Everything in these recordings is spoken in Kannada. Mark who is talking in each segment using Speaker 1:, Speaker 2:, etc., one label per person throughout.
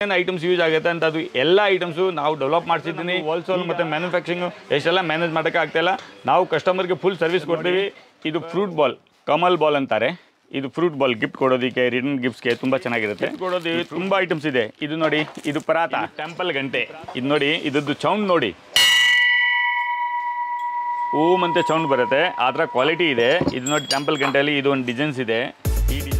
Speaker 1: ಐಟಮ್ಸ್ ಯೂಸ್ ಆಗುತ್ತೆ ಅಂತ ಅದು ಎಲ್ಲ ಐಟಮ್ಸು ನಾವು ಡೆವಲಪ್ ಮಾಡ್ತಿದ್ದೀನಿ. ಹೋಲ್ಸೇಲ್ ಮತ್ತು ಮ್ಯಾನುಫ್ಯಾಕ್ಚರಿಂಗು ಎಷ್ಟೆಲ್ಲ ಮ್ಯಾನೇಜ್ ಮಾಡೋಕ್ಕೆ ಆಗ್ತಾಯಿಲ್ಲ. ನಾವು ಕಸ್ಟಮರ್ಗೆ ಫುಲ್ ಸರ್ವಿಸ್ ಕೊಡ್ತೀವಿ. ಇದು ಫ್ರೂಟ್ ಬಾಲ್, ಕಮಲ್ ಬಾಲ್ ಅಂತಾರೆ. ಇದು ಫ್ರೂಟ್ ಬಾಲ್ ಗಿಫ್ಟ್ ಕೊಡೋದಕ್ಕೆ, ರಿಟರ್ನ್ ಗಿಫ್ಟ್ಸ್ಗೆ ತುಂಬ ಚೆನ್ನಾಗಿರುತ್ತೆ. ಕೊಡೋದು ತುಂಬ ಐಟಮ್ಸ್ ಇದೆ. ಇದು ನೋಡಿ, ಇದು ಪರಾತ, ಟೆಂಪಲ್ ಗಂಟೆ. ಇದು ನೋಡಿ, ಇದ್ದು ಸೌಂಡ್ ನೋಡಿ, ಓಮ್ ಅಂತ ಸೌಂಡ್ ಬರುತ್ತೆ. ಆ ಥರ ಕ್ವಾಲಿಟಿ ಇದೆ. ಇದು ನೋಡಿ, ಟೆಂಪಲ್ ಗಂಟೆಯಲ್ಲಿ ಇದು ಒಂದು ಡಿಸೈನ್ಸ್ ಇದೆ. ಈ ಡಿಸೈನ್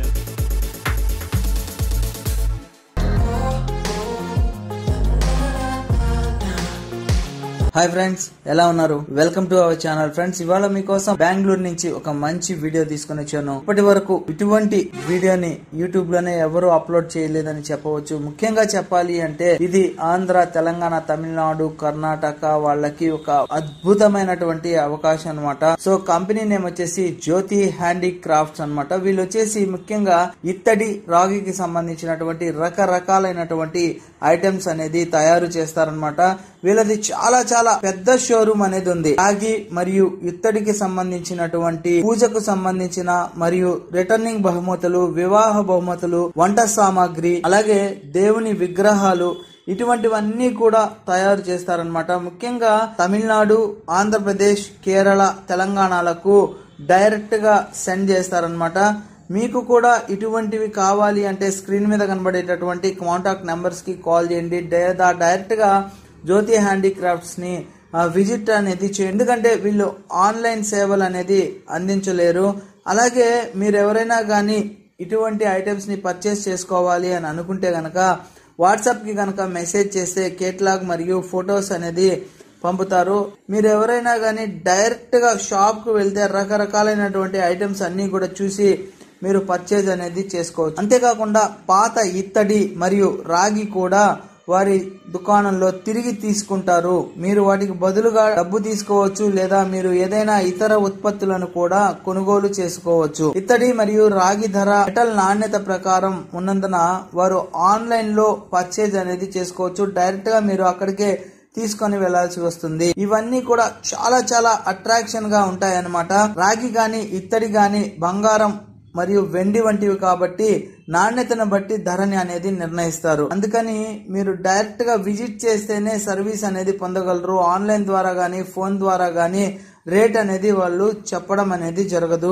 Speaker 2: హాయ్ ఫ్రెండ్స్, ఎలా ఉన్నారు? Welcome to our channel. Friends, ఇవాళ మీకోసం బెంగళూరు నుంచి ఒక మంచి వీడియో తీసుకొని వచ్చాను. ఇప్పటి వరకు ఇటువంటి వీడియోని యూట్యూబ్ లోనే ఎవరు అప్లోడ్ చేయలేదని చెప్పవచ్చు. ముఖ్యంగా చెప్పాలి అంటే ఇది ఆంధ్ర, తెలంగాణ, తమిళనాడు, కర్ణాటక వాళ్ళకి ఒక అద్భుతమైనటువంటి అవకాశం అన్నమాట. సో కంపెనీ నేమ్ వచ్చేసి జ్యోతి హ్యాండీక్రాఫ్ట్స్ అన్నమాట. వీళ్ళు వచ్చేసి ముఖ్యంగా ఇత్తడి, రాగికి సంబంధించినటువంటి రకరకాలైనటువంటి ఐటమ్స్ అనేది తయారు చేస్తారనమాట. వీళ్ళది చాలా చాలా పెద్ద షోరూమ్ అనేది ఉంది. రాగి మరియు ఇత్తడికి సంబంధించినటువంటి పూజకు సంబంధించిన మరియు రిటర్నింగ్ బహుమతులు, వివాహ బహుమతులు, వంట సామాగ్రి, అలాగే దేవుని విగ్రహాలు, ఇటువంటివన్నీ కూడా తయారు చేస్తారనమాట. ముఖ్యంగా తమిళనాడు, ఆంధ్రప్రదేశ్, కేరళ, తెలంగాణలకు డైరెక్ట్ గా సెండ్ చేస్తారనమాట. మీకు కూడా ఇటువంటివి కావాలి అంటే స్క్రీన్ మీద కనబడేటటువంటి కాంటాక్ట్ నెంబర్స్ కి కాల్ చేయండి. డైరెక్ట్ గా జ్యోతి హ్యాండీక్రాఫ్ట్స్ ని విజిట్ అనేది చేయండి. ఎందుకంటే వీళ్ళు ఆన్లైన్ సేవలు అనేది అందించలేరు. అలాగే మీరు ఎవరైనా కానీ ఇటువంటి ఐటమ్స్ ని పర్చేస్ చేసుకోవాలి అని అనుకుంటే గనక వాట్సాప్ కి గనక మెసేజ్ చేస్తే కేటలాగ్ మరియు ఫొటోస్ అనేది పంపుతారు. మీరు ఎవరైనా కానీ డైరెక్ట్ గా షాప్ కు వెళ్తే రకరకాలైనటువంటి ఐటమ్స్ అన్ని కూడా చూసి మీరు పర్చేజ్ అనేది చేసుకోవచ్చు. అంతేకాకుండా పాత ఇత్తడి మరియు రాగి కూడా వారి దుకాణంలో తిరిగి తీసుకుంటారు. మీరు వాటికి బదులుగా డబ్బు తీసుకోవచ్చు, లేదా మీరు ఏదైనా ఇతర ఉత్పత్తులను కూడా కొనుగోలు చేసుకోవచ్చు. ఇత్తడి మరియు రాగి ధర మెటల్ నాణ్యత ప్రకారం ఉన్నందున వారు ఆన్లైన్ లో పర్చేజ్ అనేది చేసుకోవచ్చు. డైరెక్ట్ గా మీరు అక్కడికే తీసుకొని వెళ్లాల్సి వస్తుంది. ఇవన్నీ కూడా చాలా చాలా అట్రాక్షన్ గా ఉంటాయన్నమాట. రాగి గాని, ఇత్తడి గాని, బంగారం మరియు వెండి వంటివి కాబట్టి నాణ్యతను బట్టి ధరని అనేది నిర్ణయిస్తారు. అందుకని మీరు డైరెక్ట్ గా విజిట్ చేస్తేనే సర్వీస్ అనేది పొందగలరు. ఆన్లైన్ ద్వారా గానీ, ఫోన్ ద్వారా గానీ రేట్ అనేది వాళ్ళు చెప్పడం అనేది జరగదు.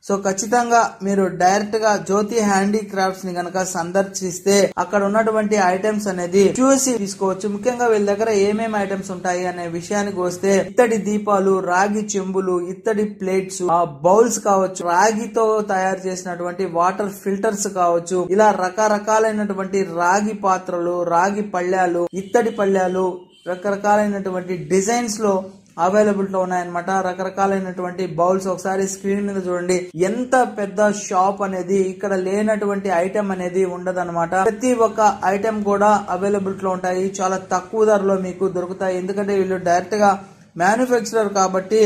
Speaker 2: సో ఖచ్చితంగా మీరు డైరెక్ట్ గా జ్యోతి హ్యాండీక్రాఫ్ట్స్ ని గనక సందర్శిస్తే అక్కడ ఉన్నటువంటి ఐటమ్స్ అనేది చూసి తీసుకోవచ్చు. ముఖ్యంగా వీళ్ళ దగ్గర ఏమేమి ఐటమ్స్ ఉంటాయి అనే విషయానికి వస్తే ఇత్తడి దీపాలు, రాగి చెంబులు, ఇత్తడి ప్లేట్స్, బౌల్స్ కావచ్చు, రాగితో తయారు చేసినటువంటి వాటర్ ఫిల్టర్స్ కావచ్చు, ఇలా రకరకాలైనటువంటి రాగి పాత్రలు, రాగి పళ్ళాలు, ఇత్తడి పళ్ళాలు రకరకాలైనటువంటి డిజైన్స్ లో అవైలబుల్ లో ఉన్నాయన్నమాట. రకరకాలైనటువంటి బౌల్స్, ఒకసారి స్క్రీన్ మీద చూడండి. ఎంత పెద్ద షాప్ అనేది, ఇక్కడ లేనటువంటి ఐటమ్ అనేది ఉండదన్నమాట. ప్రతి ఒక్క ఐటమ్ కూడా అవైలబుల్ లో ఉంటాయి. చాలా తక్కువ ధరలో మీకు దొరుకుతాయి. ఎందుకంటే వీళ్ళు డైరెక్ట్ గా మ్యానుఫ్యాక్చరర్ కాబట్టి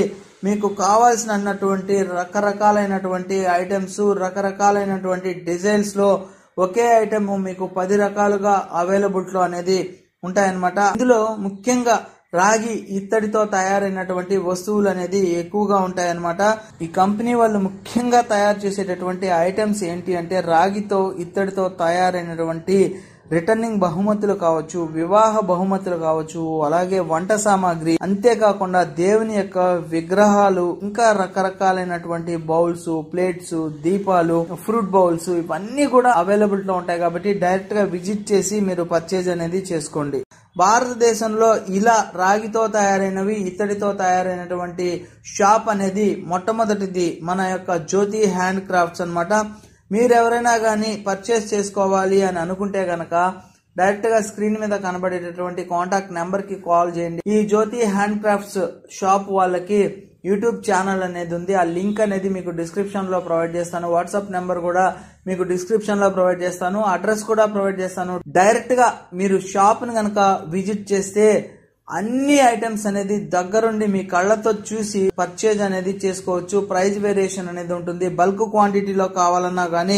Speaker 2: మీకు కావాల్సినటువంటి రకరకాలైనటువంటి ఐటమ్స్, రకరకాలైనటువంటి డిజైన్స్ లో ఒకే ఐటమ్ మీకు 10 రకాలుగా అవైలబుల్ లో అనేది ఉంటాయన్నమాట. ఇందులో ముఖ్యంగా రాగి, ఇత్తడితో తయారైనటువంటి వస్తువులు అనేది ఎక్కువగా ఉంటాయన్నమాట. ఈ కంపెనీ వాళ్ళు ముఖ్యంగా తయారు చేసేటటువంటి ఐటమ్స్ ఏంటి అంటే రాగితో, ఇత్తడితో తయారైనటువంటి రిటర్నింగ్ బహుమతులు కావచ్చు, వివాహ బహుమతులు కావచ్చు, అలాగే వంట సామాగ్రి, అంతేకాకుండా దేవుని యొక్క విగ్రహాలు, ఇంకా రకరకాలైనటువంటి బౌల్స్, ప్లేట్స్, దీపాలు, ఫ్రూట్ బౌల్స్, ఇవన్నీ కూడా అవైలబుల్ లో ఉంటాయి. కాబట్టి డైరెక్ట్ గా విజిట్ చేసి మీరు పర్చేజ్ అనేది చేసుకోండి. భారతదేశంలో ఇలా రాగితో తయారైనవి, ఇత్తడితో తయారైనటువంటి షాప్ అనేది మొట్టమొదటిది మన యొక్క జ్యోతి హ్యాండ్ క్రాఫ్ట్స్ అన్నమాట. మీరెవరైనా కానీ పర్చేస్ చేసుకోవాలి అని అనుకుంటే గనక డైరెక్ట్ గా స్క్రీన్ మీద కనబడేటటువంటి కాంటాక్ట్ నెంబర్ కి కాల్ చేయండి. ఈ జ్యోతి హ్యాండ్ క్రాఫ్ట్స్ షాప్ వాళ్ళకి యూట్యూబ్ ఛానల్ అనేది ఉంది. ఆ లింక్ అనేది మీకు డిస్క్రిప్షన్ లో ప్రొవైడ్ చేస్తాను. వాట్సాప్ నెంబర్ కూడా మీకు డిస్క్రిప్షన్ లో ప్రొవైడ్ చేస్తాను. అడ్రస్ కూడా ప్రొవైడ్ చేస్తాను. డైరెక్ట్ గా మీరు షాప్ ని గనక విజిట్ చేస్తే అన్ని ఐటమ్స్ అనేది దగ్గరుండి మీ కళ్ళతో చూసి పర్చేజ్ అనేది చేసుకోవచ్చు. ప్రైస్ వేరియేషన్ అనేది ఉంటుంది. బల్క్ క్వాంటిటీలో కావాలన్నా గానీ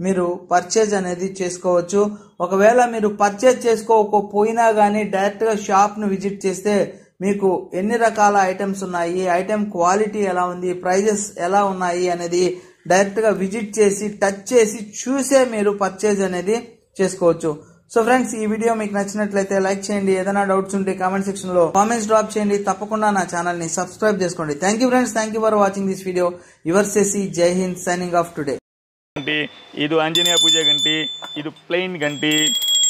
Speaker 2: మీరు పర్చేజ్ అనేది చేసుకోవచ్చు. ఒకవేళ మీరు పర్చేజ్ చేసుకోకపోయినా గానీ డైరెక్ట్ గా షాప్ ను విజిట్ చేస్తే మీకు ఎన్ని రకాల ఐటమ్స్ ఉన్నాయి, ఐటమ్ క్వాలిటీ ఎలా ఉంది, ప్రైజెస్ ఎలా ఉన్నాయి అనేది డైరెక్ట్ గా విజిట్ చేసి, టచ్ చేసి చూసే మీరు పర్చేజ్ అనేది చేసుకోవచ్చు. సో ఫ్రెండ్స్, ఈ వీడియో మీకు నచ్చినట్లయితే లైక్ చేయండి. ఏదైనా డౌట్స్ ఉంటే కామెంట్ సెక్షన్ లో కామెంట్స్ డ్రాప్ చేయండి. తప్పకుండా నా ఛానల్ ని సబ్స్క్రైబ్ చేసుకోండి. Thank you friends, thank you for watching this video. Your ಸೇಸಿ Jai Hind, signing off today.
Speaker 1: ಗಂಟಿ ಇದು ಆಂಜನೇಯ ಪೂಜೆ ಗಂಟಿ, ಇದು ಪ್ಲೈನ್ ಗಂಟಿ,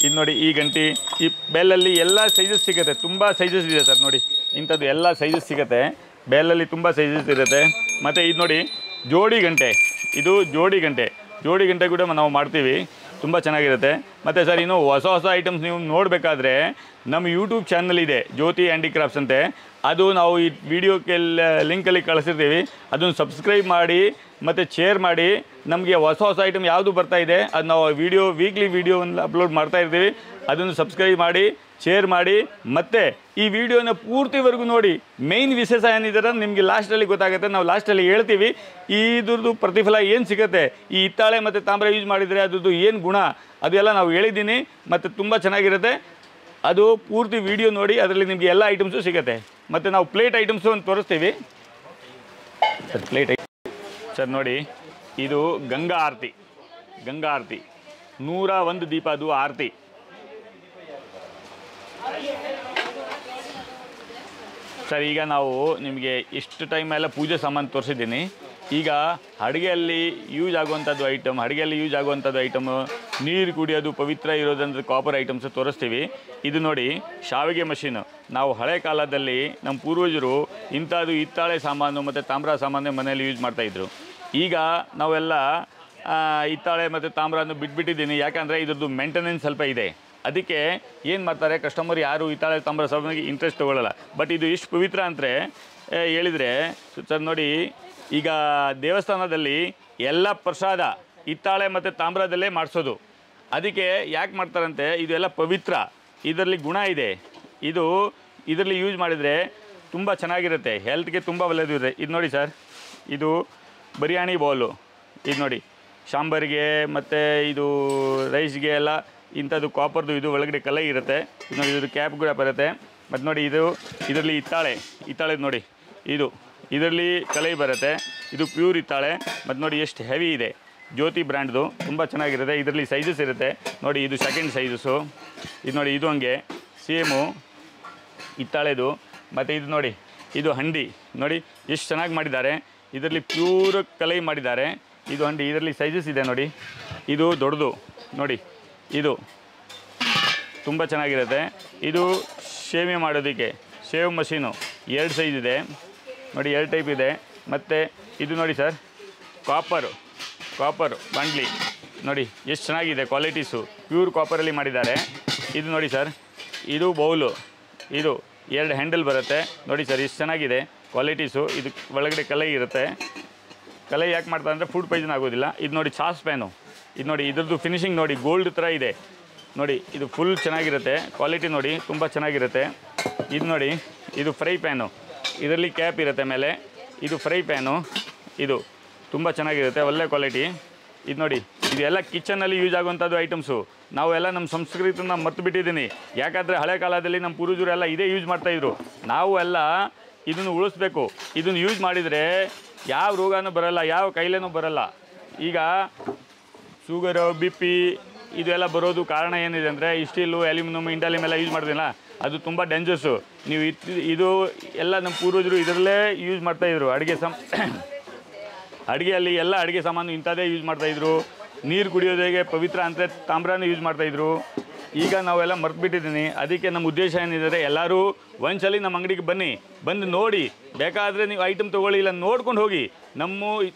Speaker 1: ಇದು ನೋಡಿ ಈ ಗಂಟಿ. ಈ ಬೆಲ್ಲಲ್ಲಿ ಎಲ್ಲ ಸೈಜಸ್ ಸಿಗುತ್ತೆ, ತುಂಬ ಸೈಜಸ್ ಇದೆ ಸರ್. ನೋಡಿ ಇಂಥದ್ದು ಎಲ್ಲ ಸೈಜಸ್ ಸಿಗುತ್ತೆ, ಬೆಲ್ಲಲ್ಲಿ ತುಂಬ ಸೈಜಸ್ ಇರುತ್ತೆ. ಮತ್ತು ಇದು ನೋಡಿ ಜೋಡಿ ಗಂಟೆ, ಇದು ಜೋಡಿ ಗಂಟೆ ಕೂಡ ನಾವು ಮಾಡ್ತೀವಿ, ತುಂಬ ಚೆನ್ನಾಗಿರುತ್ತೆ. ಮತ್ತು ಸರ್ ಇನ್ನು ಹೊಸ ಐಟಮ್ಸ್ ನೀವು ನೋಡಬೇಕಾದ್ರೆ ನಮ್ಮ ಯೂಟ್ಯೂಬ್ ಚಾನಲ್ ಇದೆ, ಜ್ಯೋತಿ ಹ್ಯಾಂಡಿಕ್ರಾಫ್ಟ್ಸ್ ಅಂತೆ. ಅದು ನಾವು ಈ ವಿಡಿಯೋಕ್ಕೆ ಲಿಂಕಲ್ಲಿ ಕಳಿಸಿರ್ತೀವಿ, ಅದನ್ನು ಸಬ್ಸ್ಕ್ರೈಬ್ ಮಾಡಿ ಮತ್ತು ಶೇರ್ ಮಾಡಿ. ನಮಗೆ ಹೊಸ ಐಟಮ್ ಯಾವುದು ಬರ್ತಾ ಇದೆ ಅದು ನಾವು ವೀಕ್ಲಿ ವೀಡಿಯೋವನ್ನು ಅಪ್ಲೋಡ್ ಮಾಡ್ತಾ ಇರ್ತೀವಿ. ಅದನ್ನು ಸಬ್ಸ್ಕ್ರೈಬ್ ಮಾಡಿ, ಶೇರ್ ಮಾಡಿ, ಮತ್ತು ಈ ವಿಡಿಯೋನ ಪೂರ್ತಿವರೆಗೂ ನೋಡಿ. ಮೇಯ್ನ್ ವಿಶೇಷ ಏನಿದೆ ನಿಮಗೆ ಲಾಸ್ಟಲ್ಲಿ ಗೊತ್ತಾಗುತ್ತೆ, ನಾವು ಲಾಸ್ಟಲ್ಲಿ ಹೇಳ್ತೀವಿ ಇದ್ರದ್ದು ಪ್ರತಿಫಲ ಏನು ಸಿಗುತ್ತೆ, ಈ ಹಿತ್ತಾಳೆ ಮತ್ತು ತಾಮ್ರ ಯೂಸ್ ಮಾಡಿದರೆ ಅದ್ರದ್ದು ಏನು ಗುಣ ಅದೆಲ್ಲ ನಾವು ಹೇಳಿದ್ದೀನಿ. ಮತ್ತು ತುಂಬ ಚೆನ್ನಾಗಿರುತ್ತೆ, ಅದು ಪೂರ್ತಿ ವಿಡಿಯೋ ನೋಡಿ, ಅದರಲ್ಲಿ ನಿಮಗೆ ಎಲ್ಲ ಐಟಮ್ಸು ಸಿಗುತ್ತೆ. ಮತ್ತು ನಾವು ಪ್ಲೇಟ್ ಐಟಮ್ಸು ಒಂದು ತೋರಿಸ್ತೀವಿ ಸರ್. ಪ್ಲೇಟ್ ಸರ್ ನೋಡಿ, ಇದು ಗಂಗಾ ಆರತಿ 101 ದೀಪ, ಅದು ಆರತಿ. ಸರ್ ಈಗ ನಾವು ನಿಮಗೆ ಇಷ್ಟು ಟೈಮ್ ಎಲ್ಲ ಪೂಜೆ ಸಾಮಾನು ತೋರಿಸಿದ್ದೀನಿ. ಈಗ ಅಡುಗೆಯಲ್ಲಿ ಯೂಸ್ ಆಗುವಂಥದ್ದು ಐಟಮು ನೀರು ಕುಡಿಯೋದು, ಪವಿತ್ರ ಇರೋದಂದ್ರೆ ಕಾಪರ್ ಐಟಮ್ಸ್ ತೋರಿಸ್ತೀವಿ. ಇದು ನೋಡಿ ಶಾವಿಗೆ ಮಷೀನು. ನಾವು ಹಳೆ ಕಾಲದಲ್ಲಿ ನಮ್ಮ ಪೂರ್ವಜರು ಇಂಥದ್ದು ಹಿತ್ತಾಳೆ ಸಾಮಾನು ಮತ್ತು ತಾಮ್ರ ಸಾಮಾನು ಮನೆಯಲ್ಲಿ ಯೂಸ್ ಮಾಡ್ತಾಯಿದ್ರು. ಈಗ ನಾವೆಲ್ಲ ಹಿತ್ತಾಳೆ ಮತ್ತು ತಾಮ್ರನ್ನು ಬಿಟ್ಬಿಟ್ಟಿದ್ದೀನಿ, ಯಾಕಂದರೆ ಇದ್ರದ್ದು ಮೇಂಟೆನೆನ್ಸ್ ಸ್ವಲ್ಪ ಇದೆ. ಅದಕ್ಕೆ ಏನು ಮಾಡ್ತಾರೆ, ಕಸ್ಟಮರ್ ಯಾರು ಹಿತ್ತಾಳೆ ತಾಮ್ರ ಸಾಮಾನಿಗೆ ಇಂಟ್ರೆಸ್ಟ್ ತೊಗೊಳ್ಳಲ್ಲ. ಬಟ್ ಇದು ಎಷ್ಟು ಪವಿತ್ರ ಅಂದರೆ ಹೇಳಿದರೆ ಸರ್ ನೋಡಿ, ಈಗ ದೇವಸ್ಥಾನದಲ್ಲಿ ಎಲ್ಲ ಪ್ರಸಾದ ಹಿತ್ತಾಳೆ ಮತ್ತು ತಾಮ್ರದಲ್ಲೇ ಮಾಡಿಸೋದು. ಅದಕ್ಕೆ ಯಾಕೆ ಮಾಡ್ತಾರಂತೆ, ಇದೆಲ್ಲ ಪವಿತ್ರ, ಇದರಲ್ಲಿ ಗುಣ ಇದೆ, ಇದರಲ್ಲಿ ಯೂಸ್ ಮಾಡಿದರೆ ತುಂಬ ಚೆನ್ನಾಗಿರುತ್ತೆ, ಹೆಲ್ತ್ಗೆ ತುಂಬ ಒಳ್ಳೆಯದು ಇದೆ. ಇದು ನೋಡಿ ಸರ್, ಇದು ಬಿರಿಯಾನಿ ಬೌಲು. ಇದು ನೋಡಿ ಸಾಂಬಾರಿಗೆ ಮತ್ತು ಇದು ರೈಸ್ಗೆ ಎಲ್ಲ ಇಂಥದ್ದು ಕಾಪರ್ದು, ಇದು ಒಳಗಡೆ ಕಲೈ ಇರುತ್ತೆ. ಇದು ನೋಡಿ, ಇದು ಕ್ಯಾಪ್ ಕೂಡ ಬರುತ್ತೆ. ಮತ್ತು ನೋಡಿ ಇದರಲ್ಲಿ ಹಿತ್ತಾಳೆ ನೋಡಿ, ಇದರಲ್ಲಿ ಕಲೈ ಬರುತ್ತೆ. ಇದು ಪ್ಯೂರ್ ಹಿತ್ತಾಳೆ. ಮತ್ತು ನೋಡಿ ಎಷ್ಟು ಹೆವಿ ಇದೆ, ಜ್ಯೋತಿ ಬ್ರ್ಯಾಂಡ್ದು, ತುಂಬ ಚೆನ್ನಾಗಿರುತ್ತೆ. ಇದರಲ್ಲಿ ಸೈಜಸ್ ಇರುತ್ತೆ ನೋಡಿ, ಇದು ಸೆಕೆಂಡ್ ಸೈಜಸ್ಸು. ಇದು ನೋಡಿ, ಇದು ಹಂಗೆ ಸೇಮು ಹಿತ್ತಾಳೆದು. ಮತ್ತು ಇದು ನೋಡಿ, ಇದು ಹಂಡಿ ನೋಡಿ ಎಷ್ಟು ಚೆನ್ನಾಗಿ ಮಾಡಿದ್ದಾರೆ, ಇದರಲ್ಲಿ ಪ್ಯೂರ್ ಕಲೈ ಮಾಡಿದ್ದಾರೆ. ಇದು ಹಂಡಿ, ಇದರಲ್ಲಿ ಸೈಜಸ್ ಇದೆ ನೋಡಿ. ಇದು ದೊಡ್ಡದು ನೋಡಿ, ಇದು ತುಂಬ ಚೆನ್ನಾಗಿರುತ್ತೆ. ಇದು ಶೇವಿಂಗ್ ಮಾಡೋದಕ್ಕೆ ಶೇವ್ ಮಷೀನು 2 ಸೈಜ್ ಇದೆ ನೋಡಿ, 2 ಟೈಪ್ ಇದೆ. ಮತ್ತು ಇದು ನೋಡಿ ಸರ್, ಕಾಪರ್ ಬಾಂಡ್ಲಿ ನೋಡಿ ಎಷ್ಟು ಚೆನ್ನಾಗಿದೆ, ಕ್ವಾಲಿಟೀಸು ಪ್ಯೂರ್ ಕಾಪರಲ್ಲಿ ಮಾಡಿದ್ದಾರೆ. ಇದು ನೋಡಿ ಸರ್, ಇದು ಬೌಲು, ಇದು 2 ಹ್ಯಾಂಡಲ್ ಬರುತ್ತೆ ನೋಡಿ ಸರ್, ಎಷ್ಟು ಚೆನ್ನಾಗಿದೆ ಕ್ವಾಲಿಟೀಸು. ಇದು ಒಳಗಡೆ ಕಲೈ ಇರುತ್ತೆ. ಕಲೈ ಯಾಕೆ ಮಾಡ್ತಾರೆ ಅಂದರೆ ಫುಡ್ ಪಾಯ್ಸನ್ ಆಗೋದಿಲ್ಲ. ಇದು ನೋಡಿ ಸಾಸ್ ಪ್ಯಾನು, ಇದು ನೋಡಿ ಇದ್ರದ್ದು ಫಿನಿಶಿಂಗ್ ನೋಡಿ ಗೋಲ್ಡ್ ಥರ ಇದೆ ನೋಡಿ, ಇದು ಫುಲ್ ಚೆನ್ನಾಗಿರುತ್ತೆ, ಕ್ವಾಲಿಟಿ ನೋಡಿ ತುಂಬ ಚೆನ್ನಾಗಿರುತ್ತೆ. ಇದು ನೋಡಿ, ಇದು ಫ್ರೈ ಪ್ಯಾನು, ಇದರಲ್ಲಿ ಕ್ಯಾಪ್ ಇರುತ್ತೆ ಮೇಲೆ. ಇದು ಫ್ರೈ ಪ್ಯಾನು, ಇದು ತುಂಬ ಚೆನ್ನಾಗಿರುತ್ತೆ, ಒಳ್ಳೆ ಕ್ವಾಲಿಟಿ. ಇದು ನೋಡಿ, ಇದೆಲ್ಲ ಕಿಚನಲ್ಲಿ ಯೂಸ್ ಆಗುವಂಥದ್ದು ಐಟಮ್ಸು. ನಾವೆಲ್ಲ ನಮ್ಮ ಸಂಸ್ಕೃತಿನ ಮರ್ತು ಬಿಟ್ಟಿದ್ದೀನಿ, ಯಾಕಂದರೆ ಹಳೆ ಕಾಲದಲ್ಲಿ ನಮ್ಮ ಪೂರ್ವಜರೆಲ್ಲ ಇದೇ ಯೂಸ್ ಮಾಡ್ತಾಯಿದ್ರು. ನಾವು ಎಲ್ಲ ಇದನ್ನು ಉಳಿಸ್ಬೇಕು. ಇದನ್ನು ಯೂಸ್ ಮಾಡಿದರೆ ಯಾವ ರೋಗನೂ ಬರೋಲ್ಲ, ಯಾವ ಕಾಯಿಲೆನೂ ಬರೋಲ್ಲ. ಈಗ ಶುಗರು, BP ಇದೆಲ್ಲ ಬರೋದು ಕಾರಣ ಏನಿದೆ ಅಂದರೆ ಸ್ಟೀಲು, ಅಲ್ಯೂಮಿನಿಯಮ್, ಇಂಡಾಲಿಯಮ್ ಎಲ್ಲ ಯೂಸ್ ಮಾಡೋದಿಲ್ಲ, ಅದು ತುಂಬ ಡೇಂಜರ್ಸು. ನೀವು ಇದು ಎಲ್ಲ ನಮ್ಮ ಪೂರ್ವಜರು ಇದರಲ್ಲೇ ಯೂಸ್ ಮಾಡ್ತಾಯಿದ್ರು. ಅಡುಗೆಯಲ್ಲಿ ಎಲ್ಲ ಅಡುಗೆ ಸಾಮಾನು ಇಂಥದ್ದೇ ಯೂಸ್ ಮಾಡ್ತಾಯಿದ್ರು. ನೀರು ಕುಡಿಯೋದಾಗೆ ಪವಿತ್ರ ಅಂತ ತಾಮ್ರನೂ ಯೂಸ್ ಮಾಡ್ತಾಯಿದ್ರು. ಈಗ ನಾವೆಲ್ಲ ಮರ್ತ್ಬಿಟ್ಟಿದ್ದೀನಿ. ಅದಕ್ಕೆ ನಮ್ಮ ಉದ್ದೇಶ ಏನಿದೆ, ಎಲ್ಲರೂ ಒಂದ್ಸಲಿ ನಮ್ಮ ಅಂಗಡಿಗೆ ಬಂದು ನೋಡಿ, ಬೇಕಾದರೆ ನೀವು ಐಟಮ್ ತೊಗೊಳ್ಳಿ, ಇಲ್ಲ ನೋಡ್ಕೊಂಡು ಹೋಗಿ. ನಮ್ಮ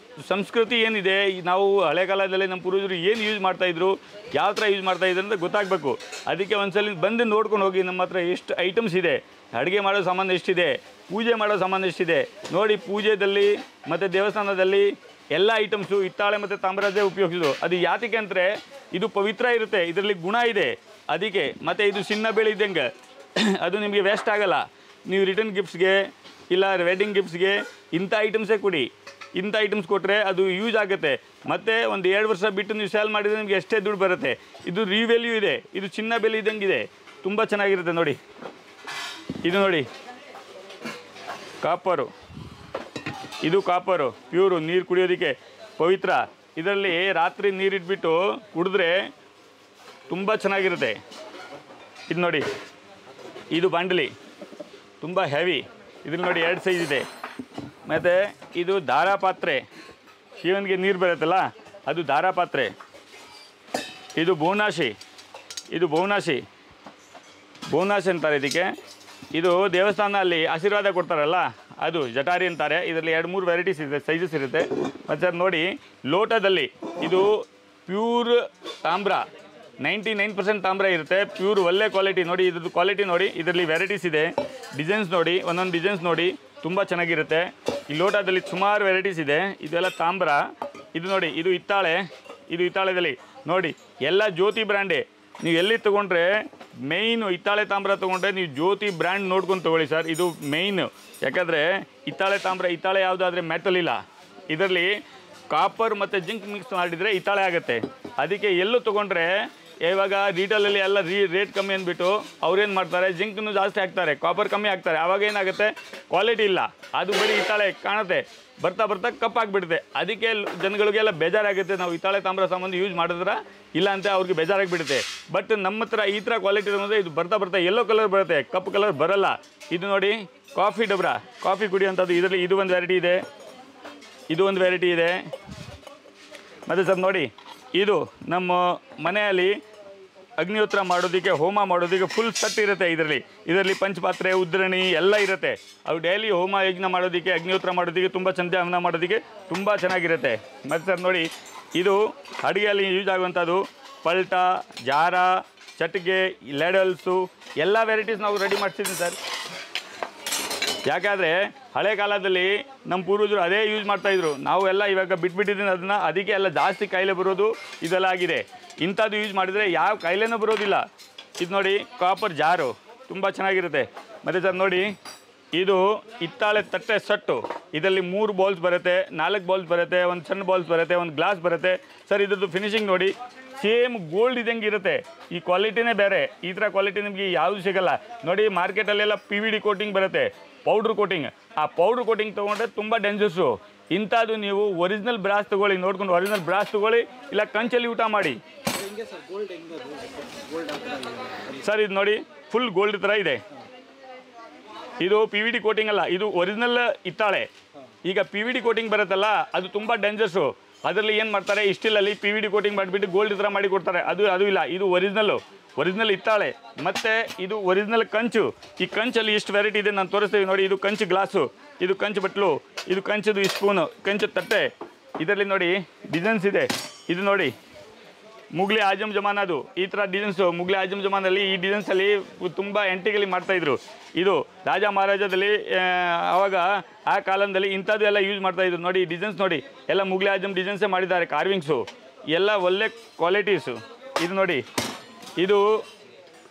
Speaker 1: ಸಂಸ್ಕೃತಿ ಏನಿದೆ, ನಾವು ಹಳೆ ಕಾಲದಲ್ಲಿ ನಮ್ಮ ಪೂರ್ವಜರು ಏನು ಯೂಸ್ ಮಾಡ್ತಾಯಿದ್ರು, ಯಾವ ಥರ ಯೂಸ್ ಮಾಡ್ತಾಯಿದ್ರು ಅಂತ ಗೊತ್ತಾಗಬೇಕು. ಅದಕ್ಕೆ ಒಂದ್ಸಲಿ ಬಂದು ನೋಡ್ಕೊಂಡು ಹೋಗಿ. ನಮ್ಮ ಹತ್ರ ಎಷ್ಟು ಐಟಮ್ಸ್ ಇದೆ, ಅಡುಗೆ ಮಾಡೋ ಸಾಮಾನು ಎಷ್ಟಿದೆ, ಪೂಜೆ ಮಾಡೋ ಸಾಮಾನು ಎಷ್ಟಿದೆ ನೋಡಿ. ಪೂಜೆದಲ್ಲಿ ಮತ್ತು ದೇವಸ್ಥಾನದಲ್ಲಿ ಎಲ್ಲ ಐಟಮ್ಸು ಹಿತ್ತಾಳೆ ಮತ್ತು ತಾಮ್ರದೇ ಉಪಯೋಗಿಸೋದು. ಅದು ಯಾತಕ್ಕೆ ಅಂದರೆ ಇದು ಪವಿತ್ರ ಇರುತ್ತೆ, ಇದರಲ್ಲಿ ಗುಣ ಇದೆ ಅದಕ್ಕೆ. ಮತ್ತು ಇದು ಚಿನ್ನ ಬೆಳೆ ಇದ್ದಂಗೆ, ಅದು ನಿಮಗೆ ವೇಸ್ಟ್ ಆಗೋಲ್ಲ. ನೀವು ರಿಟರ್ನ್ ಗಿಫ್ಟ್ಸ್ಗೆ ಇಲ್ಲ ವೆಡ್ಡಿಂಗ್ ಗಿಫ್ಟ್ಸ್ಗೆ ಇಂಥ ಐಟಮ್ಸೇ ಕೊಡಿ. ಇಂಥ ಐಟಮ್ಸ್ ಕೊಟ್ಟರೆ ಅದು ಯೂಸ್ ಆಗುತ್ತೆ. ಮತ್ತು ಒಂದು 2 ವರ್ಷ ಬಿಟ್ಟು ನೀವು ಸೇಲ್ ಮಾಡಿದರೆ ನಿಮಗೆ ಎಷ್ಟೇ ದುಡ್ಡು ಬರುತ್ತೆ. ಇದು ರಿವ್ಯಾಲ್ಯೂ ಇದೆ, ಇದು ಚಿನ್ನ ಬೆಲೆ ಇದ್ದಂಗಿದೆ, ತುಂಬ ಚೆನ್ನಾಗಿರುತ್ತೆ ನೋಡಿ. ಇದು ನೋಡಿ ಕಾಪರು, ಇದು ಕಾಪರು ಪ್ಯೂರು, ನೀರು ಕುಡಿಯೋದಕ್ಕೆ ಪವಿತ್ರ. ಇದರಲ್ಲಿ ರಾತ್ರಿ ನೀರಿಟ್ಬಿಟ್ಟು ಕುಡಿದ್ರೆ ತುಂಬ ಚೆನ್ನಾಗಿರುತ್ತೆ. ಇದು ನೋಡಿ, ಇದು ಬಾಂಡಲಿ ತುಂಬ ಹೆವಿ. ಇದ್ರಲ್ಲಿ ನೋಡಿ 2 ಸೈಜ್ ಇದೆ. ಮತ್ತು ಇದು ದಾರ ಪಾತ್ರೆ, ಶಿವನಿಗೆ ನೀರು ಬರುತ್ತಲ್ಲ ಅದು ದಾರ ಪಾತ್ರೆ. ಇದು ಬಹುನಾಶಿ, ಬಹುನಾಶಿ ಅಂತಾರೆ ಇದಕ್ಕೆ. ಇದು ದೇವಸ್ಥಾನ ಅಲ್ಲಿ ಆಶೀರ್ವಾದ ಕೊಡ್ತಾರಲ್ಲ ಅದು ಜಟಾರಿ ಅಂತಾರೆ. ಇದರಲ್ಲಿ 2-3 ವೆರೈಟೀಸ್ ಇದೆ, ಸೈಜಸ್ ಇರುತ್ತೆ. ಮತ್ತು ನೋಡಿ ಲೋಟದಲ್ಲಿ ಇದು ಪ್ಯೂರ್ ತಾಮ್ರ, 99% ತಾಮ್ರ ಇರುತ್ತೆ. ಪ್ಯೂರ್ ಒಳ್ಳೆ ಕ್ವಾಲಿಟಿ. ನೋಡಿ ಇದ್ರದ್ದು ಕ್ವಾಲಿಟಿ ನೋಡಿ, ಇದರಲ್ಲಿ ವೆರೈಟೀಸ್ ಇದೆ. ಡಿಸೈನ್ಸ್ ನೋಡಿ, ಒಂದೊಂದು ಡಿಸೈನ್ಸ್ ನೋಡಿ, ತುಂಬ ಚೆನ್ನಾಗಿರುತ್ತೆ. ಈ ಲೋಟದಲ್ಲಿ ಸುಮಾರು ವೆರೈಟೀಸ್ ಇದೆ. ಇದೆಲ್ಲ ತಾಮ್ರ. ಇದು ನೋಡಿ, ಇದು ಹಿತ್ತಾಳೆದಲ್ಲಿ ನೋಡಿ ಎಲ್ಲ ಜ್ಯೋತಿ ಬ್ರ್ಯಾಂಡೇ. ನೀವು ಎಲ್ಲಿ ತೊಗೊಂಡ್ರೆ ಮೇಯ್ನು ಹಿತ್ತಾಳೆ ತಾಮ್ರ ತೊಗೊಂಡ್ರೆ ನೀವು ಜ್ಯೋತಿ ಬ್ರ್ಯಾಂಡ್ ನೋಡ್ಕೊಂಡು ತೊಗೊಳ್ಳಿ ಸರ್. ಇದು ಮೇಯ್ನು. ಯಾಕಂದರೆ ಹಿತ್ತಾಳೆ ತಾಮ್ರ, ಹಿತ್ತಾಳೆ ಯಾವುದಾದ್ರೆ ಮೆಟಲ್ ಇಲ್ಲ. ಇದರಲ್ಲಿ ಕಾಪರ್ ಮತ್ತು ಜಿಂಕ್ ಮಿಕ್ಸ್ ಮಾಡಿದರೆ ಹಿತ್ತಾಳೆ ಆಗುತ್ತೆ. ಅದಕ್ಕೆ ಎಲ್ಲೂ ತೊಗೊಂಡ್ರೆ ಇವಾಗ ರೀಟೇಲಲ್ಲಿ ಎಲ್ಲ ರೇಟ್ ಕಮ್ಮಿ ಅಂದ್ಬಿಟ್ಟು ಅವ್ರೇನು ಮಾಡ್ತಾರೆ, ಜಿಂಕನ್ನು ಜಾಸ್ತಿ ಹಾಕ್ತಾರೆ, ಕಾಪರ್ ಕಮ್ಮಿ ಹಾಕ್ತಾರೆ. ಆವಾಗ ಏನಾಗುತ್ತೆ, ಕ್ವಾಲಿಟಿ ಇಲ್ಲ, ಅದು ಬರೀ ಹಿತ್ತಾಳೆ ಕಾಣುತ್ತೆ. ಬರ್ತಾ ಕಪ್ಪಾಗಿಬಿಡುತ್ತೆ. ಅದಕ್ಕೆ ಜನಗಳಿಗೆಲ್ಲ ಬೇಜಾರಾಗುತ್ತೆ. ನಾವು ಹಿತ್ತಾಳೆ ತಾಮ್ರ ಸಾಮಾನು ಯೂಸ್ ಮಾಡಿದ್ರೆ ಇಲ್ಲ ಅಂತ ಅವ್ರಿಗೆ ಬೇಜಾರಾಗಿಬಿಡುತ್ತೆ. ಬಟ್ ನಮ್ಮ ಹತ್ರ ಈ ಥರ ಕ್ವಾಲಿಟಿ ಅಂದರೆ ಇದು ಬರ್ತಾ ಯೆಲ್ಲೋ ಕಲರ್ ಬರುತ್ತೆ, ಕಪ್ಪು ಕಲರ್ ಬರಲ್ಲ. ಇದು ನೋಡಿ ಕಾಫಿ ಡಬ್ರ, ಕಾಫಿ ಕುಡಿಯೋಂಥದ್ದು. ಇದರಲ್ಲಿ ಇದು ಒಂದು ವೆರೈಟಿ ಇದೆ, ಇದು ಒಂದು ವೆರೈಟಿ ಇದೆ. ಮತ್ತು ಸರ್ ನೋಡಿ, ಇದು ನಮ್ಮ ಮನೆಯಲ್ಲಿ ಅಗ್ನಿಹೋತ್ರ ಮಾಡೋದಕ್ಕೆ, ಹೋಮ ಮಾಡೋದಕ್ಕೆ ಫುಲ್ ಸೆಟ್ ಇರುತ್ತೆ. ಇದರಲ್ಲಿ ಪಂಚಪಾತ್ರೆ, ಉದ್ರಣಿ ಎಲ್ಲ ಇರುತ್ತೆ. ಅವು ಡೈಲಿ ಹೋಮ ಯಜ್ಞ ಮಾಡೋದಕ್ಕೆ, ಅಗ್ನಿಹೋತ್ರ ಮಾಡೋದಕ್ಕೆ, ತುಂಬ ಚಂದ ಹವನ ಮಾಡೋದಕ್ಕೆ ತುಂಬ ಚೆನ್ನಾಗಿರುತ್ತೆ. ಮತ್ತು ಸರ್ ನೋಡಿ, ಇದು ಅಡುಗೆಯಲ್ಲಿ ಯೂಸ್ ಆಗುವಂಥದ್ದು ಪಲ್ಟ, ಜಾರ, ಚಟ್ಗೆ, ಲೆಡಲ್ಸು ಎಲ್ಲ ವೆರೈಟೀಸ್ ನಾವು ರೆಡಿ ಮಾಡ್ತಿದ್ದೀವಿ ಸರ್. ಯಾಕಂದರೆ ಹಳೆ ಕಾಲದಲ್ಲಿ ನಮ್ಮ ಪೂರ್ವಜರು ಅದೇ ಯೂಸ್ ಮಾಡ್ತಾಯಿದ್ರು. ನಾವು ಎಲ್ಲ ಇವಾಗ ಬಿಟ್ಬಿಟ್ಟಿದ್ದೀನಿ ಅದನ್ನು. ಅದಕ್ಕೆ ಎಲ್ಲ ಜಾಸ್ತಿ ಕಾಯಿಲೆ ಬರೋದು ಇದೆಲ್ಲ ಆಗಿದೆ. ಇಂಥದ್ದು ಯೂಸ್ ಮಾಡಿದರೆ ಯಾವ ಕಾಯಿಲೆನೂ ಬರೋದಿಲ್ಲ. ಇದು ನೋಡಿ ಕಾಪರ್ ಜಾರು ತುಂಬ ಚೆನ್ನಾಗಿರುತ್ತೆ. ಮತ್ತು ಸರ್ ನೋಡಿ, ಇದು ಹಿತ್ತಾಳೆ ತಟ್ಟೆ ಸೆಟ್ಟು. ಇದರಲ್ಲಿ 3 ಬೌಲ್ಸ್ ಬರುತ್ತೆ, 4 ಬೌಲ್ಸ್ ಬರುತ್ತೆ, ಒಂದು ಸಣ್ಣ ಬೌಲ್ಸ್ ಬರುತ್ತೆ, ಒಂದು ಗ್ಲಾಸ್ ಬರುತ್ತೆ. ಸರ್ ಇದ್ರದ್ದು ಫಿನಿಶಿಂಗ್ ನೋಡಿ, ಸೇಮ್ ಗೋಲ್ಡ್ ಇದ್ದಂಗೆ ಇರುತ್ತೆ. ಈ ಕ್ವಾಲಿಟಿನೇ ಬೇರೆ. ಈ ಥರ ಕ್ವಾಲಿಟಿ ನಿಮಗೆ ಯಾವುದು ಸಿಗೋಲ್ಲ. ನೋಡಿ ಮಾರ್ಕೆಟಲ್ಲೆಲ್ಲ PVD ಕೋಟಿಂಗ್ ಬರುತ್ತೆ, ಪೌಡ್ರ್ ಕೋಟಿಂಗ್. ಆ ಪೌಡ್ರ್ ಕೋಟಿಂಗ್ ತೊಗೊಂಡ್ರೆ ತುಂಬ ಡೇಂಜರ್ಸು. ಇಂಥದ್ದು ನೀವು ಒರಿಜಿನಲ್ ಬ್ರಾಸ್ ತೊಗೊಳ್ಳಿ, ನೋಡ್ಕೊಂಡು ಒರಿಜಿನಲ್ ಬ್ರಾಸ್ ತೊಗೊಳ್ಳಿ, ಇಲ್ಲ ಕಂಚಲ್ಲಿ ಊಟ ಮಾಡಿ. ಸರ್ ಇದು ನೋಡಿ ಫುಲ್ ಗೋಲ್ಡ್ ಥರ ಇದೆ. ಇದು PVD ಕೋಟಿಂಗ್ ಅಲ್ಲ, ಇದು ಒರಿಜಿನಲ್ ಹಿತ್ತಾಳೆ. ಈಗ PVD ಕೋಟಿಂಗ್ ಬರುತ್ತಲ್ಲ ಅದು ತುಂಬ ಡೇಂಜರ್ಸು. ಅದರಲ್ಲಿ ಏನು ಮಾಡ್ತಾರೆ, ಇಸ್ಟಿಲಲ್ಲಿ PVD ಕೋಟಿಂಗ್ ಮಾಡಿಬಿಟ್ಟು ಗೋಲ್ಡ್ ಥರ ಮಾಡಿ ಕೊಡ್ತಾರೆ. ಅದು ಇಲ್ಲ, ಇದು ಒರಿಜಿನಲ್ ಹಿತ್ತಾಳೆ. ಮತ್ತು ಇದು ಒರಿಜಿನಲ್ ಕಂಚು. ಈ ಕಂಚಲ್ಲಿ ಎಷ್ಟು ವೆರೈಟಿ ಇದೆ ನಾನು ತೋರಿಸ್ತೀವಿ ನೋಡಿ. ಇದು ಕಂಚು ಗ್ಲಾಸು, ಇದು ಕಂಚು ಬಟ್ಲು, ಇದು ಕಂಚದು ಸ್ಪೂನು, ಕಂಚು ತಟ್ಟೆ. ಇದರಲ್ಲಿ ನೋಡಿ ಡಿಸೈನ್ಸ್ ಇದೆ. ಇದು ನೋಡಿ ಮುಘಲಿ ಆಜಮ್ ಜಮಾನದು ಈ ಥರ ಡಿಸೈನ್ಸು. ಮುಘಲಿ ಆಜಮ್ ಜಮಾನಲ್ಲಿ ಈ ಡಿಸೈನ್ಸಲ್ಲಿ ತುಂಬ ಆ್ಯಂಟಿಕಲಿ ಮಾಡ್ತಾಯಿದ್ರು. ಇದು ರಾಜ ಮಹಾರಾಜದಲ್ಲಿ ಆವಾಗ ಆ ಕಾಲದಲ್ಲಿ ಇಂಥದ್ದು ಎಲ್ಲ ಯೂಸ್ ಮಾಡ್ತಾಯಿದ್ರು. ನೋಡಿ ಡಿಸೈನ್ಸ್ ನೋಡಿ, ಎಲ್ಲ ಮುಘಲಿ ಆಜಮ್ ಡಿಸೈನ್ಸೇ ಮಾಡಿದ್ದಾರೆ. ಕಾರ್ವಿಂಗ್ಸು ಎಲ್ಲ ಒಳ್ಳೆ ಕ್ವಾಲಿಟೀಸು. ಇದು ನೋಡಿ,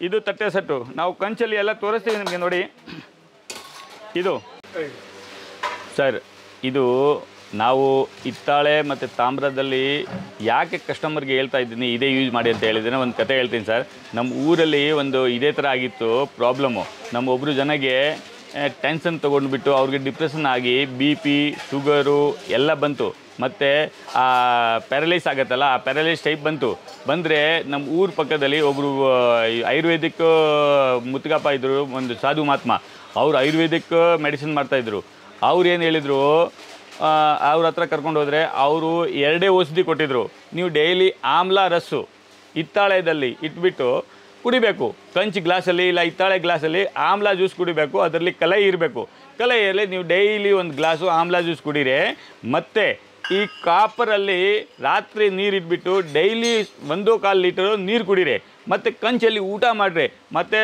Speaker 1: ಇದು ತಟ್ಟೆ ಸೆಟ್ಟು. ನಾವು ಕಂಚಲ್ಲಿ ಎಲ್ಲ ತೋರಿಸ್ತೀವಿ ನಿಮಗೆ ನೋಡಿ. ಇದು ಸರ್, ಇದು ನಾವು ಹಿತ್ತಾಳೆ ಮತ್ತು ತಾಮ್ರದಲ್ಲಿ ಯಾಕೆ ಕಸ್ಟಮರ್ಗೆ ಹೇಳ್ತಾ ಇದ್ದೀನಿ ಇದೇ ಯೂಸ್ ಮಾಡಿ ಅಂತ ಹೇಳಿದ್ದೀನಿ. ಒಂದು ಕತೆ ಹೇಳ್ತೀನಿ ಸರ್. ನಮ್ಮ ಊರಲ್ಲಿ ಒಂದು ಇದೇ ಥರ ಆಗಿತ್ತು ಪ್ರಾಬ್ಲಮ್ಮು. ನಮ್ಮ ಒಬ್ಬರು ಜನಗೆ ಟೆನ್ಷನ್ ತೊಗೊಂಡ್ಬಿಟ್ಟು ಅವ್ರಿಗೆ ಡಿಪ್ರೆಷನ್ ಆಗಿ BP, ಶುಗರು ಎಲ್ಲ ಬಂತು. ಮತ್ತು ಆ ಪ್ಯಾರಲೈಸ್ ಆಗುತ್ತಲ್ಲ, ಆ ಪ್ಯಾರಲೈಸ್ ಟೈಪ್ ಬಂದರೆ ನಮ್ಮ ಊರ ಪಕ್ಕದಲ್ಲಿ ಒಬ್ಬರು ಆಯುರ್ವೇದಿಕ್ ಮುತ್ತುಗಪ್ಪ ಇದ್ದರು, ಒಂದು ಸಾಧು ಮಹಾತ್ಮ. ಅವರು ಆಯುರ್ವೇದಿಕ್ ಮೆಡಿಸಿನ್ ಮಾಡ್ತಾಯಿದ್ರು. ಅವ್ರು ಏನು ಹೇಳಿದರು, ಅವ್ರ ಹತ್ರ ಕರ್ಕೊಂಡು ಹೋದರೆ ಅವರು 2 ಔಷಧಿ ಕೊಟ್ಟಿದ್ದರು. ನೀವು ಡೈಲಿ ಆಮ್ಲ ರಸ್ಸು ಹಿತ್ತಾಳೆದಲ್ಲಿ ಇಟ್ಬಿಟ್ಟು ಕುಡಿಬೇಕು. ಕಂಚು ಗ್ಲಾಸಲ್ಲಿ ಇಲ್ಲ ಹಿತ್ತಾಳೆ ಗ್ಲಾಸಲ್ಲಿ ಆಮ್ಲ ಜ್ಯೂಸ್ ಕುಡಿಬೇಕು. ಅದರಲ್ಲಿ ಕಲೈ ಇರಬೇಕು. ಕಲೈಯಲ್ಲಿ ನೀವು ಡೈಲಿ ಒಂದು ಗ್ಲಾಸು ಆಮ್ಲ ಜ್ಯೂಸ್ ಕುಡೀರೆ. ಮತ್ತು ಈ ಕಾಪರಲ್ಲಿ ರಾತ್ರಿ ನೀರಿಟ್ಬಿಟ್ಟು ಡೈಲಿ 1.25 ಲೀಟರು ನೀರು ಕುಡೀರಿ. ಮತ್ತು ಕಂಚಲ್ಲಿ ಊಟ ಮಾಡಿರಿ. ಮತ್ತು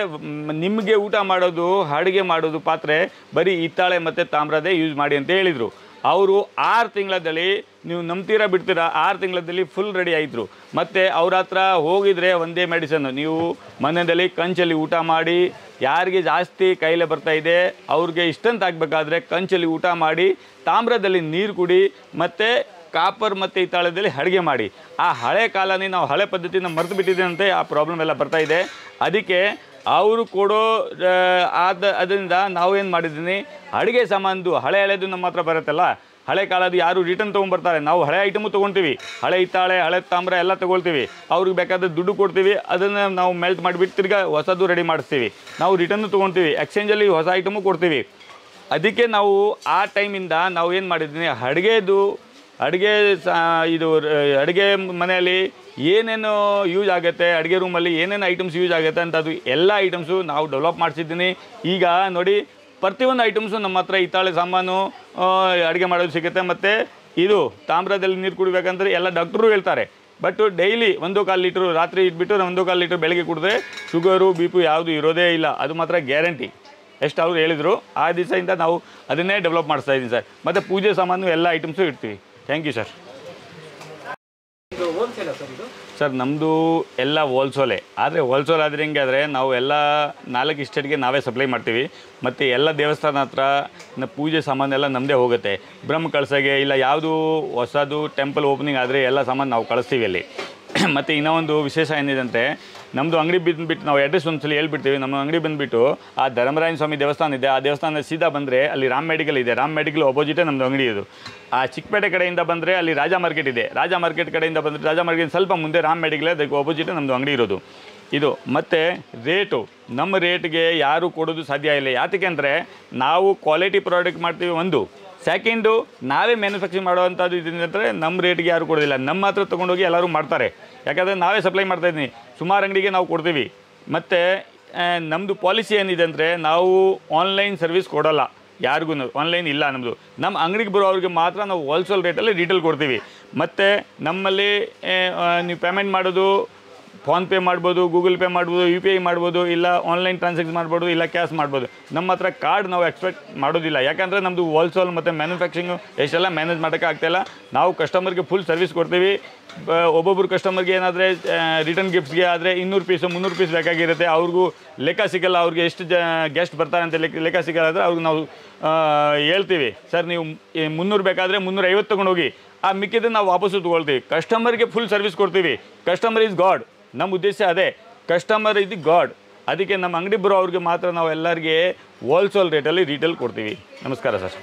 Speaker 1: ನಿಮಗೆ ಊಟ ಮಾಡೋದು, ಅಡುಗೆ ಮಾಡೋದು ಪಾತ್ರೆ ಬರೀ ಹಿತ್ತಾಳೆ ಮತ್ತು ತಾಮ್ರದೇ ಯೂಸ್ ಮಾಡಿ ಅಂತ ಹೇಳಿದರು. ಅವರು 6 ತಿಂಗಳಲ್ಲಿ, ನೀವು ನಂಬ್ತೀರಾ ಬಿಡ್ತೀರಾ, 6 ತಿಂಗಳಲ್ಲಿ ಫುಲ್ ರೆಡಿ ಆಯಿತು. ಮತ್ತು ಅವ್ರ ಹತ್ರ ಹೋಗಿದರೆ ಒಂದೇ ಮೆಡಿಸನ್ನು, ನೀವು ಮನೆಯಲ್ಲಿ ಕಂಚಲ್ಲಿ ಊಟ ಮಾಡಿ. ಯಾರಿಗೆ ಜಾಸ್ತಿ ಕಾಯಿಲೆ ಬರ್ತಾಯಿದೆ ಅವ್ರಿಗೆ ಇಷ್ಟಂತ ಆಗಬೇಕಾದ್ರೆ ಕಂಚಲ್ಲಿ ಊಟ ಮಾಡಿ, ತಾಮ್ರದಲ್ಲಿ ನೀರು ಕುಡಿ, ಮತ್ತು ಕಾಪರ್ ಮತ್ತು ಹಿತ್ತಾಳದಲ್ಲಿ ಅಡುಗೆ ಮಾಡಿ. ಆ ಹಳೆ ಕಾಲನೇ ನಾವು ಹಳೆ ಪದ್ಧತಿನ ಮರೆತು ಬಿಟ್ಟಿದ್ದೀನಂತೆ ಆ ಪ್ರಾಬ್ಲಮ್ ಎಲ್ಲ ಬರ್ತಾಯಿದೆ. ಅದಕ್ಕೆ ಅವರು ಕೊಡೋ ಅದರಿಂದ ನಾವೇನು ಮಾಡಿದ್ದೀನಿ, ಅಡುಗೆ ಸಾಮಾನು ಹಳೆಯದು ನಮ್ಮ ಹತ್ರ ಬರುತ್ತಲ್ಲ, ಹಳೆ ಕಾಲದ ಯಾರು ರಿಟರ್ನ್ ತೊಗೊಂಡ್ಬರ್ತಾರೆ, ನಾವು ಹಳೆ ಐಟಮು ತೊಗೊಳ್ತೀವಿ, ಹಳೆ ಹಿತ್ತಾಳೆ ಹಳೆ ತಾಮ್ರ ಎಲ್ಲ ತೊಗೊಳ್ತೀವಿ, ಅವ್ರಿಗೆ ಬೇಕಾದ್ರೆ ದುಡ್ಡು ಕೊಡ್ತೀವಿ, ಅದನ್ನು ನಾವು ಮೆಲ್ಟ್ ಮಾಡಿಬಿಟ್ಟು ತಿರ್ಗಾ ಹೊಸದು ರೆಡಿ ಮಾಡಿಸ್ತೀವಿ. ನಾವು ರಿಟರ್ನು ತೊಗೊಳ್ತೀವಿ, ಎಕ್ಸ್ಚೇಂಜಲ್ಲಿ ಹೊಸ ಐಟಮು ಕೊಡ್ತೀವಿ. ಅದಕ್ಕೆ ನಾವು ಆ ಟೈಮಿಂದ ನಾವು ಏನು ಮಾಡಿದ್ದೀನಿ, ಅಡುಗೆ ಮನೆಯಲ್ಲಿ ಏನೇನು ಯೂಸ್ ಆಗುತ್ತೆ, ಅಡುಗೆ ರೂಮಲ್ಲಿ ಏನೇನು ಐಟಮ್ಸ್ ಯೂಸ್ ಆಗುತ್ತೆ ಅಂತ ಅದು ಎಲ್ಲ ಐಟಮ್ಸು ನಾವು ಡೆವಲಪ್ ಮಾಡಿಸಿದ್ದೀನಿ. ಈಗ ನೋಡಿ, ಪ್ರತಿಯೊಂದು ಐಟಮ್ಸು ನಮ್ಮ ಹತ್ರ ಹಿತ್ತಾಳೆ ಸಾಮಾನು ಅಡುಗೆ ಮಾಡೋದು ಸಿಗುತ್ತೆ. ಮತ್ತು ಇದು ತಾಮ್ರದಲ್ಲಿ ನೀರು ಕುಡಿಬೇಕಂದ್ರೆ ಎಲ್ಲ ಡಾಕ್ಟ್ರು ಹೇಳ್ತಾರೆ. ಬಟ್ ಡೈಲಿ 1.25 ಲೀಟ್ರು ರಾತ್ರಿ ಇಟ್ಬಿಟ್ಟು 1.25 ಲೀಟ್ರ್ ಬೆಳಗ್ಗೆ ಕುಡಿದ್ರೆ ಶುಗರು BP ಯಾವುದು ಇರೋದೇ ಇಲ್ಲ, ಅದು ಮಾತ್ರ ಗ್ಯಾರಂಟಿ. ಎಷ್ಟು ಅವರು ಹೇಳಿದರು, ಆ ದಿವಸದಿಂದ ನಾವು ಅದನ್ನೇ ಡೆವಲಪ್ ಮಾಡಿಸ್ತಾ ಇದ್ದೀನಿ ಸರ್. ಮತ್ತು ಪೂಜೆ ಸಾಮಾನು ಎಲ್ಲ ಐಟಮ್ಸು ಇಡ್ತೀವಿ. Thank you sir. ಸರ್ ನಮ್ಮದು ಎಲ್ಲ ಹೋಲ್ಸೋಲೆ. ಆದರೆ ಹೋಲ್ಸೋಲ್ ಆದರೆ ಹೆಂಗೆ ಆದರೆ ನಾವು ಎಲ್ಲ 4 ಸ್ಟೇಟ್ಗೆ ನಾವೇ ಸಪ್ಲೈ ಮಾಡ್ತೀವಿ. ಮತ್ತು ಎಲ್ಲ ದೇವಸ್ಥಾನ ಹತ್ರ ಪೂಜೆ ಸಾಮಾನೆಲ್ಲ ನಮ್ಮದೇ ಹೋಗುತ್ತೆ. ಬ್ರಹ್ಮ ಕಳ್ಸೋಗೆ ಇಲ್ಲ ಯಾವುದು ಹೊಸದು ಟೆಂಪಲ್ ಓಪನಿಂಗ್ ಆದರೆ ಎಲ್ಲ ಸಾಮಾನು ನಾವು ಕಳಿಸ್ತೀವಿ ಅಲ್ಲಿ. ಮತ್ತು ಇನ್ನೂ ಒಂದು ವಿಶೇಷ ಏನಿದೆ ಅಂದರೆ, ನಮ್ಮದು ಅಂಗಡಿ ಬಂದುಬಿಟ್ಟು ನಾವು ಅಡ್ರೆಸ್ ಒಂದ್ಸಲ ಹೇಳ್ಬಿಡ್ತೀವಿ. ನಮ್ಮ ಅಂಗಡಿ ಬಂದುಬಿಟ್ಟು ಆ ಧರ್ಮರಾಯನ ಸ್ವಾಮಿ ದೇವಸ್ಥಾನ ಇದೆ, ಆ ದೇವಸ್ಥಾನದ ಸೀದಾ ಬಂದರೆ ಅಲ್ಲಿ ರಾಮ್ ಮೆಡಿಕಲ್ ಇದೆ. ರಾಮ್ ಮೆಡಿಕಲ್ ಅಪೋಸಿಟೇ ನಮ್ಮದು ಅಂಗಡಿ ಇದು. ಆ ಚಿಕ್ಕಪೇಟೆ ಕಡೆಯಿಂದ ಬಂದರೆ ಅಲ್ಲಿ ರಾಜಾ ಮಾರ್ಕೆಟ್ ಇದೆ. ರಾಜಾ ಮಾರ್ಕೆಟ್ ಕಡೆಯಿಂದ ಬಂದರೆ ರಾಜಾ ಮಾರ್ಕೆಟ್ ಸ್ವಲ್ಪ ಮುಂದೆ ರಾಮ್ ಮೆಡಿಕಲ್, ಅದಕ್ಕೆ ಅಪೋಸಿಟೇ ನಮ್ಮದು ಅಂಗಡಿ ಇರೋದು ಇದು. ಮತ್ತು ರೇಟು, ನಮ್ಮ ರೇಟ್ಗೆ ಯಾರೂ ಕೊಡೋದು ಸಾಧ್ಯ ಇಲ್ಲ. ಯಾತಕ್ಕೆ ಅಂದರೆ ನಾವು ಕ್ವಾಲಿಟಿ ಪ್ರಾಡಕ್ಟ್ ಮಾಡ್ತೀವಿ ಒಂದು. ಸೆಕೆಂಡು, ನಾವೇ ಮ್ಯಾನುಫ್ಯಾಕ್ಚರಿಂಗ್ ಮಾಡೋವಂಥದ್ದು ಇದೆಂದರೆ ನಮ್ಮ ರೇಟ್ಗೆ ಯಾರು ಕೊಡೋದಿಲ್ಲ. ನಮ್ಮ ಹತ್ರ ತೊಗೊಂಡೋಗಿ ಎಲ್ಲರೂ ಮಾಡ್ತಾರೆ. ಯಾಕಂದರೆ ನಾವೇ ಸಪ್ಲೈ ಮಾಡ್ತಾಯಿದ್ದೀನಿ, ಸುಮಾರು ಅಂಗಡಿಗೆ ನಾವು ಕೊಡ್ತೀವಿ. ಮತ್ತು ನಮ್ಮದು ಪಾಲಿಸಿ ಏನಿದೆ ಅಂದರೆ, ನಾವು ಆನ್ಲೈನ್ ಸರ್ವಿಸ್ ಕೊಡೋಲ್ಲ ಯಾರಿಗೂ, ಆನ್ಲೈನ್ ಇಲ್ಲ ನಮ್ಮದು. ನಮ್ಮ ಅಂಗಡಿಗೆ ಬರೋವ್ರಿಗೆ ಮಾತ್ರ ನಾವು ಹೋಲ್ಸೇಲ್ ರೇಟಲ್ಲಿ ಡೀಟೇಲ್ ಕೊಡ್ತೀವಿ. ಮತ್ತು ನಮ್ಮಲ್ಲಿ ನೀವು ಪೇಮೆಂಟ್ ಮಾಡೋದು ಫೋನ್ಪೇ ಮಾಡ್ಬೋದು, ಗೂಗಲ್ ಪೇ ಮಾಡ್ಬೋದು, UPI ಮಾಡ್ಬೋದು, ಇಲ್ಲ ಆನ್ಲೈನ್ ಟ್ರಾನ್ಸಾಕ್ಷನ್ ಮಾಡ್ಬೋದು, ಇಲ್ಲ ಕ್ಯಾಶ್ ಮಾಡ್ಬೋದು. ನಮ್ಮ ಹತ್ರ ಕಾರ್ಡ್ ನಾವು ಎಕ್ಸ್ಪೆಕ್ಟ್ ಮಾಡೋದಿಲ್ಲ. ಯಾಕಂದರೆ ನಮ್ಮದು ಹೋಲ್ಸೇಲ್ ಮತ್ತು ಮ್ಯಾನುಫ್ಯಾಕ್ಚರಿಂಗು ಎಷ್ಟೆಲ್ಲ ಮ್ಯಾನೇಜ್ ಮಾಡೋಕ್ಕೆ ಆಗ್ತಾಯಿಲ್ಲ. ನಾವು ಕಸ್ಟಮರ್ಗೆ ಫುಲ್ ಸರ್ವಿಸ್ ಕೊಡ್ತೀವಿ. ಒಬ್ಬೊಬ್ಬರು ಕಸ್ಟಮರ್ಗೆ ಏನಾದರೆ ರಿಟರ್ನ್ ಗಿಫ್ಟ್ಸ್ಗೆ ಆದರೆ 200 ಪೀಸು 300 ಪೀಸ್ ಬೇಕಾಗಿರುತ್ತೆ. ಅವ್ರಿಗೂ ಲೆಕ್ಕ ಸಿಗಲ್ಲ, ಅವ್ರಿಗೆ ಎಷ್ಟು ಗೆಸ್ಟ್ ಬರ್ತಾರೆ ಅಂತ ಲೆಕ್ಕ ಸಿಗಲ್ಲ. ಆದರೆ ಅವ್ರಿಗೆ ನಾವು ಹೇಳ್ತೀವಿ, ಸರ್ ನೀವು 300 ಬೇಕಾದರೆ 350 ತೊಗೊಂಡೋಗಿ, ಆ ಮಿಕ್ಕಿದ್ದನ್ನು ನಾವು ವಾಪಸ್ಸು ತೊಗೊಳ್ತೀವಿ. ಕಸ್ಟಮರ್ಗೆ ಫುಲ್ ಸರ್ವಿಸ್ ಕೊಡ್ತೀವಿ. Customer is god. ನಮ್ಮ ಉದ್ದೇಶ ಅದೇ, ಕಸ್ಟಮರ್ ಇಸ್ ದಿ ಗಾಡ್. ಅದಕ್ಕೆ ನಮ್ಮ ಅಂಗಡಿ ಬರೋ ಅವ್ರಿಗೆ ಮಾತ್ರ ನಾವು ಎಲ್ಲರಿಗೆ ಹೋಲ್ಸೇಲ್ ರೇಟಲ್ಲಿ ರೀಟೇಲ್ ಕೊಡ್ತೀವಿ. ನಮಸ್ಕಾರ ಸರ್.